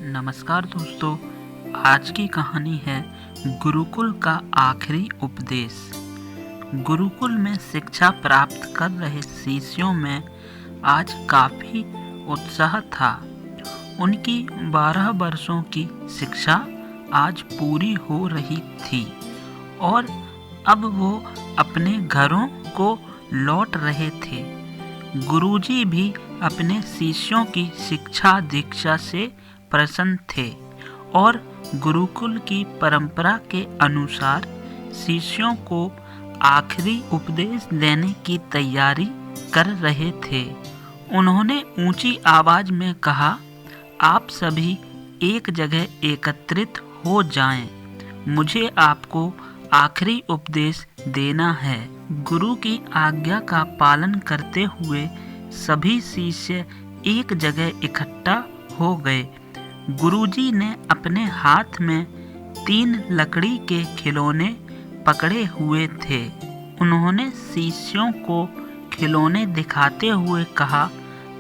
नमस्कार दोस्तों, आज की कहानी है गुरुकुल का आखिरी उपदेश। गुरुकुल में शिक्षा प्राप्त कर रहे शिष्यों में आज काफ़ी उत्साह था। उनकी 12 वर्षों की शिक्षा आज पूरी हो रही थी और अब वो अपने घरों को लौट रहे थे। गुरुजी भी अपने शिष्यों की शिक्षा दीक्षा से प्रसन्न थे और गुरुकुल की परंपरा के अनुसार शिष्यों को आखिरी उपदेश देने की तैयारी कर रहे थे। उन्होंने ऊंची आवाज में कहा, आप सभी एक जगह एकत्रित हो जाएं। मुझे आपको आखिरी उपदेश देना है। गुरु की आज्ञा का पालन करते हुए सभी शिष्य एक जगह इकट्ठा हो गए। गुरुजी ने अपने हाथ में 3 लकड़ी के खिलौने पकड़े हुए थे। उन्होंने शिष्यों को खिलौने दिखाते हुए कहा,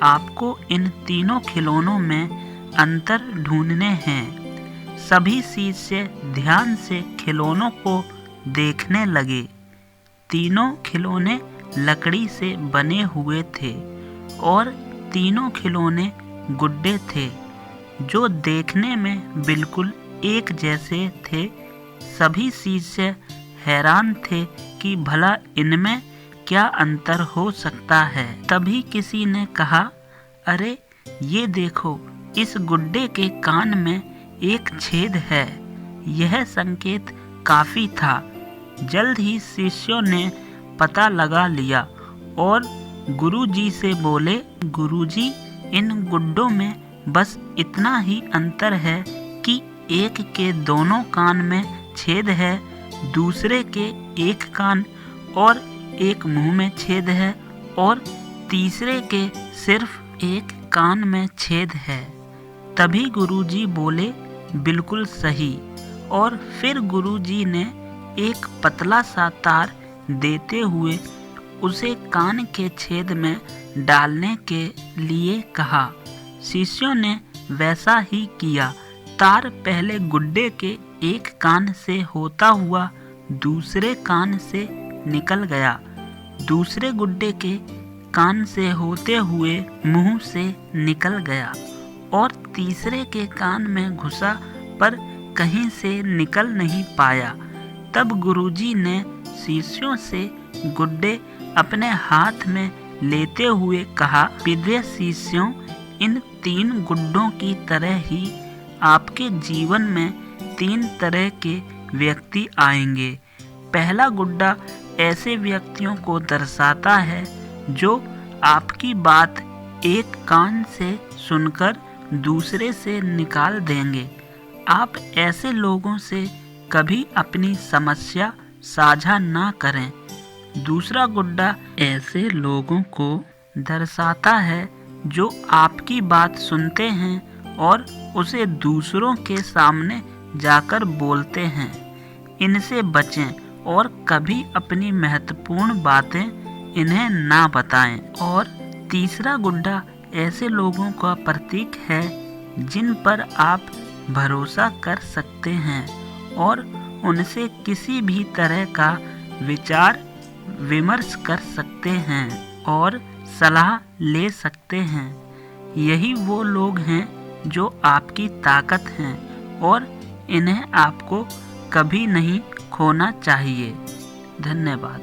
आपको इन तीनों खिलौनों में अंतर ढूंढने हैं। सभी शिष्य ध्यान से खिलौनों को देखने लगे। तीनों खिलौने लकड़ी से बने हुए थे और तीनों खिलौने गुड्डे थे जो देखने में बिल्कुल एक जैसे थे। सभी शिष्य हैरान थे कि भला इनमें क्या अंतर हो सकता है। तभी किसी ने कहा, अरे ये देखो, इस गुड्डे के कान में एक छेद है। यह संकेत काफी था। जल्द ही शिष्यों ने पता लगा लिया और गुरुजी से बोले, गुरुजी, इन गुड्डों में बस इतना ही अंतर है कि एक के दोनों कान में छेद है, दूसरे के एक कान और एक मुंह में छेद है और तीसरे के सिर्फ एक कान में छेद है। तभी गुरुजी बोले, बिल्कुल सही। और फिर गुरुजी ने एक पतला सा तार देते हुए उसे कान के छेद में डालने के लिए कहा। शिष्यों ने वैसा ही किया। तार पहले गुड्डे के एक कान से होता हुआ दूसरे कान से निकल गया, दूसरे गुड्डे के कान से होते हुए मुंह से निकल गया और तीसरे के कान में घुसा पर कहीं से निकल नहीं पाया। तब गुरुजी ने शिष्यों से गुड्डे अपने हाथ में लेते हुए कहा, प्रिय शिष्यों, इन 3 गुड्डों की तरह ही आपके जीवन में 3 तरह के व्यक्ति आएंगे। पहला गुड्डा ऐसे व्यक्तियों को दर्शाता है जो आपकी बात एक कान से सुनकर दूसरे से निकाल देंगे। आप ऐसे लोगों से कभी अपनी समस्या साझा ना करें। दूसरा गुड्डा ऐसे लोगों को दर्शाता है जो आपकी बात सुनते हैं और उसे दूसरों के सामने जाकर बोलते हैं। इनसे बचें और कभी अपनी महत्वपूर्ण बातें इन्हें ना बताएं। और तीसरा गुड्डा ऐसे लोगों का प्रतीक है जिन पर आप भरोसा कर सकते हैं और उनसे किसी भी तरह का विचार विमर्श कर सकते हैं और सलाह ले सकते हैं। यही वो लोग हैं जो आपकी ताकत हैं और इन्हें आपको कभी नहीं खोना चाहिए। धन्यवाद।